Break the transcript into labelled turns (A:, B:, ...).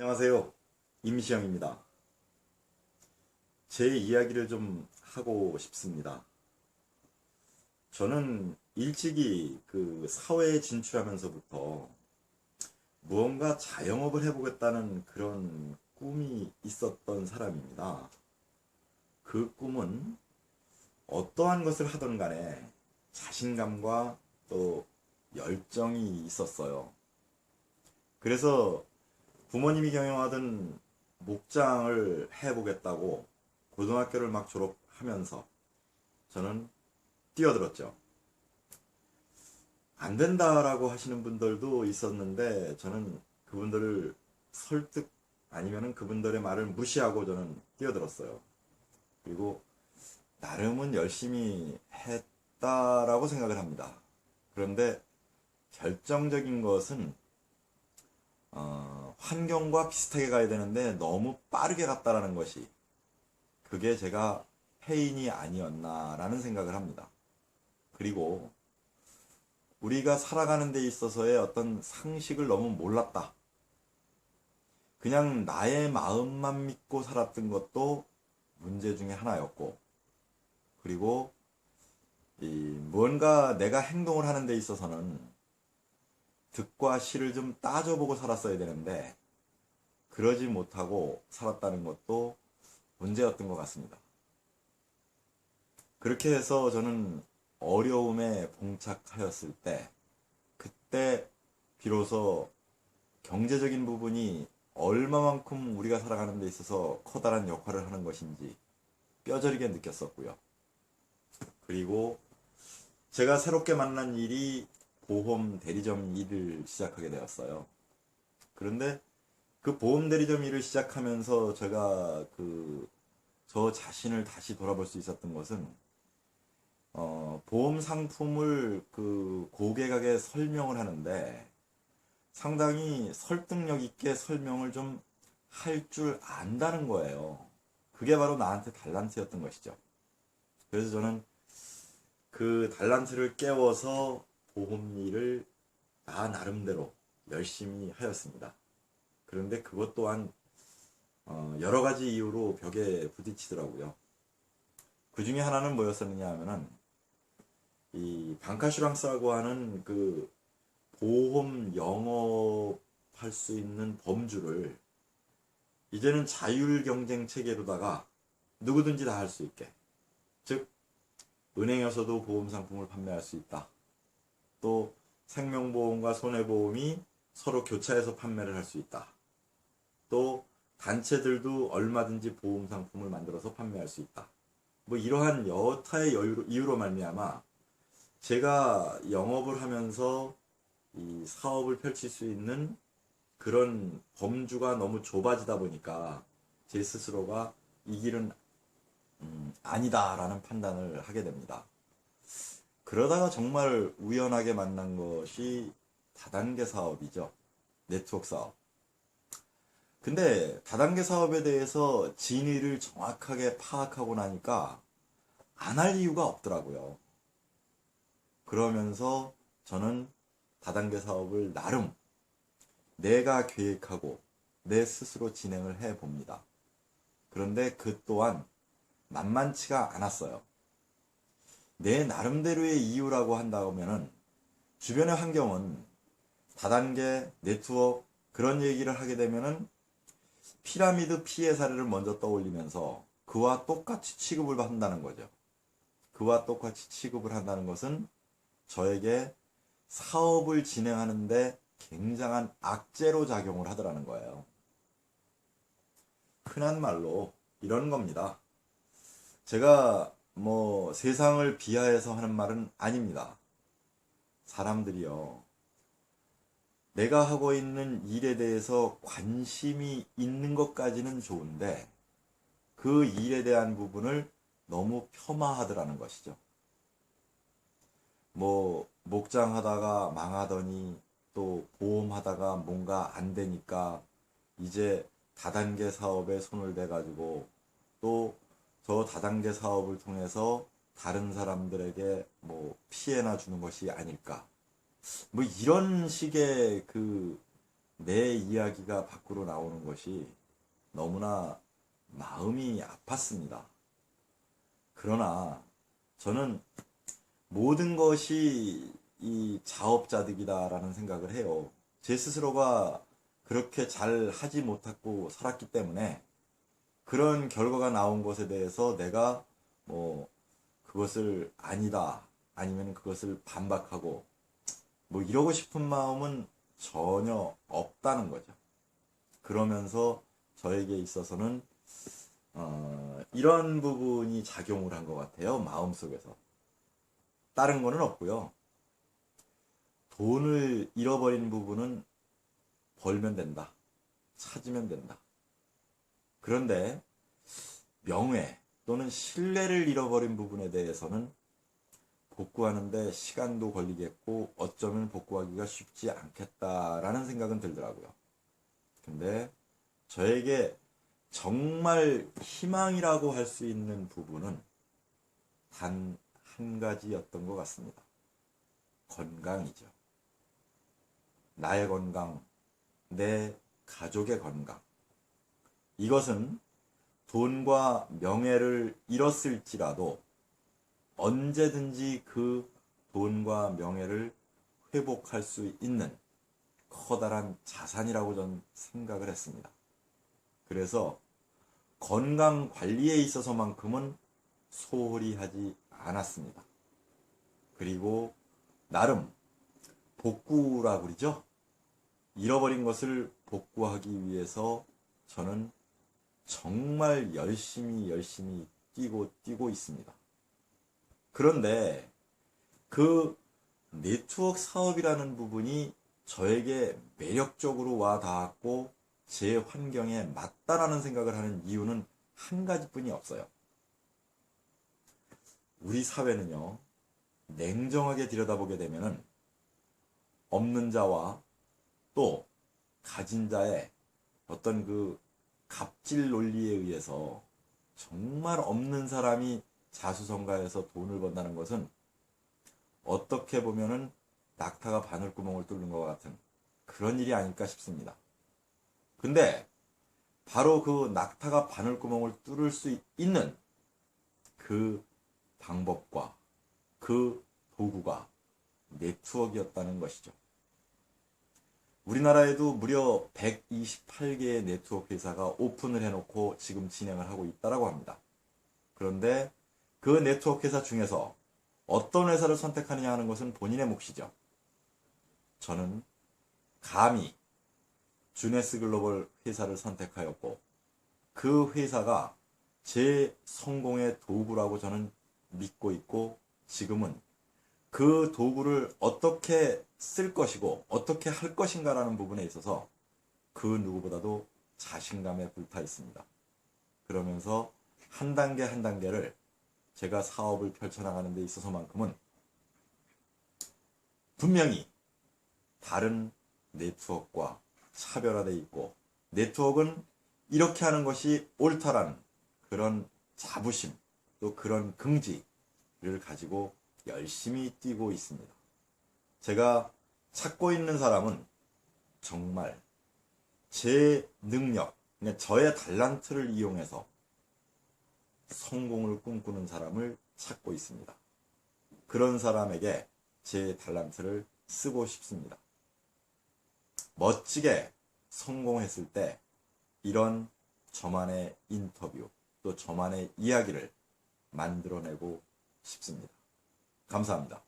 A: 안녕하세요. 임시영입니다. 제 이야기를 좀 하고 싶습니다. 저는 일찍이 그 사회에 진출하면서부터 무언가 자영업을 해보겠다는 그런 꿈이 있었던 사람입니다. 그 꿈은 어떠한 것을 하든 간에 자신감과 또 열정이 있었어요. 그래서 부모님이 경영하던 목장을 해보겠다고 고등학교를 막 졸업하면서 저는 뛰어들었죠. 안 된다라고 하시는 분들도 있었는데 저는 그분들을 설득 아니면은 그분들의 말을 무시하고 저는 뛰어들었어요. 그리고 나름은 열심히 했다라고 생각을 합니다. 그런데 결정적인 것은 환경과 비슷하게 가야 되는데 너무 빠르게 갔다라는 것이 그게 제가 패인이 아니었나라는 생각을 합니다. 그리고 우리가 살아가는 데 있어서의 어떤 상식을 너무 몰랐다. 그냥 나의 마음만 믿고 살았던 것도 문제 중에 하나였고, 그리고 무언가 내가 행동을 하는 데 있어서는 득과 실을 좀 따져보고 살았어야 되는데 그러지 못하고 살았다는 것도 문제였던 것 같습니다. 그렇게 해서 저는 어려움에 봉착하였을 때 그때 비로소 경제적인 부분이 얼마만큼 우리가 살아가는 데 있어서 커다란 역할을 하는 것인지 뼈저리게 느꼈었고요. 그리고 제가 새롭게 만난 일이 보험 대리점 일을 시작하게 되었어요. 그런데 그 보험 대리점 일을 시작하면서 제가 저 자신을 다시 돌아볼 수 있었던 것은 보험 상품을 그 고객에게 설명을 하는데 상당히 설득력 있게 설명을 좀 할 줄 안다는 거예요. 그게 바로 나한테 달란트였던 것이죠. 그래서 저는 그 달란트를 깨워서 보험 일을 나 나름대로 열심히 하였습니다. 그런데 그것 또한 여러 가지 이유로 벽에 부딪히더라고요. 그 중에 하나는 뭐였었느냐 하면은 이 방카슈랑스라고 하는 그 보험 영업할 수 있는 범주를 이제는 자율 경쟁 체계로다가 누구든지 다 할 수 있게, 즉 은행에서도 보험 상품을 판매할 수 있다. 또 생명보험과 손해보험이 서로 교차해서 판매를 할 수 있다. 또 단체들도 얼마든지 보험 상품을 만들어서 판매할 수 있다. 뭐 이러한 여타의 이유로 말미암아 제가 영업을 하면서 이 사업을 펼칠 수 있는 그런 범주가 너무 좁아지다 보니까 제 스스로가 이 길은 아니다라는 판단을 하게 됩니다. 그러다가 정말 우연하게 만난 것이 다단계 사업이죠. 네트워크 사업. 근데 다단계 사업에 대해서 진위를 정확하게 파악하고 나니까 안 할 이유가 없더라고요. 그러면서 저는 다단계 사업을 나름 내가 계획하고 내 스스로 진행을 해 봅니다. 그런데 그 또한 만만치가 않았어요. 내 나름대로의 이유라고 한다면은 주변의 환경은 다단계 네트워크 그런 얘기를 하게 되면은 피라미드 피해 사례를 먼저 떠올리면서 그와 똑같이 취급을 한다는 거죠. 그와 똑같이 취급을 한다는 것은 저에게 사업을 진행하는데 굉장한 악재로 작용을 하더라는 거예요. 흔한 말로 이런 겁니다. 제가 뭐 세상을 비하해서 하는 말은 아닙니다. 사람들이요. 내가 하고 있는 일에 대해서 관심이 있는 것까지는 좋은데 그 일에 대한 부분을 너무 폄하하더라는 것이죠. 뭐 목장 하다가 망하더니 또 보험 하다가 뭔가 안 되니까 이제 다단계 사업에 손을 대가지고 또 저 다단계 사업을 통해서 다른 사람들에게 뭐 피해나 주는 것이 아닐까. 뭐 이런 식의 그 내 이야기가 밖으로 나오는 것이 너무나 마음이 아팠습니다. 그러나 저는 모든 것이 이 자업자득이다라는 생각을 해요. 제 스스로가 그렇게 잘 하지 못하고 살았기 때문에 그런 결과가 나온 것에 대해서 내가 뭐 그것을 아니다 아니면 그것을 반박하고 뭐 이러고 싶은 마음은 전혀 없다는 거죠. 그러면서 저에게 있어서는 이런 부분이 작용을 한 것 같아요. 마음속에서. 다른 거는 없고요. 돈을 잃어버린 부분은 벌면 된다. 찾으면 된다. 그런데 명예 또는 신뢰를 잃어버린 부분에 대해서는 복구하는데 시간도 걸리겠고 어쩌면 복구하기가 쉽지 않겠다라는 생각은 들더라고요. 근데 저에게 정말 희망이라고 할 수 있는 부분은 단 한 가지였던 것 같습니다. 건강이죠. 나의 건강, 내 가족의 건강. 이것은 돈과 명예를 잃었을지라도 언제든지 그 돈과 명예를 회복할 수 있는 커다란 자산이라고 저는 생각을 했습니다. 그래서 건강 관리에 있어서만큼은 소홀히 하지 않았습니다. 그리고 나름 복구라고 그러죠. 잃어버린 것을 복구하기 위해서 저는 정말 열심히 뛰고 있습니다. 그런데 그 네트워크 사업이라는 부분이 저에게 매력적으로 와 닿았고 제 환경에 맞다라는 생각을 하는 이유는 한 가지뿐이 없어요. 우리 사회는요, 냉정하게 들여다보게 되면은 없는 자와 또 가진 자의 어떤 그 갑질 논리에 의해서 정말 없는 사람이 자수성가해서 돈을 번다는 것은 어떻게 보면은 낙타가 바늘구멍을 뚫는 것 같은 그런 일이 아닐까 싶습니다. 근데 바로 그 낙타가 바늘구멍을 뚫을 수 있는 그 방법과 그 도구가 네트워크였다는 것이죠. 우리나라에도 무려 128개의 네트워크 회사가 오픈을 해놓고 지금 진행을 하고 있다고 합니다. 그런데 그 네트워크 회사 중에서 어떤 회사를 선택하느냐 하는 것은 본인의 몫이죠. 저는 감히 주네스 글로벌 회사를 선택하였고 그 회사가 제 성공의 도구라고 저는 믿고 있고 지금은 그 도구를 어떻게 쓸 것이고 어떻게 할 것인가라는 부분에 있어서 그 누구보다도 자신감에 불타 있습니다. 그러면서 한 단계 한 단계를 제가 사업을 펼쳐나가는 데 있어서만큼은 분명히 다른 네트워크와 차별화되어 있고 네트워크는 이렇게 하는 것이 옳다라는 그런 자부심 또 그런 긍지를 가지고 열심히 뛰고 있습니다. 제가 찾고 있는 사람은 정말 제 능력, 그러니까 저의 달란트를 이용해서 성공을 꿈꾸는 사람을 찾고 있습니다. 그런 사람에게 제 달란트를 쓰고 싶습니다. 멋지게 성공했을 때 이런 저만의 인터뷰 또 저만의 이야기를 만들어내고 싶습니다. 감사합니다.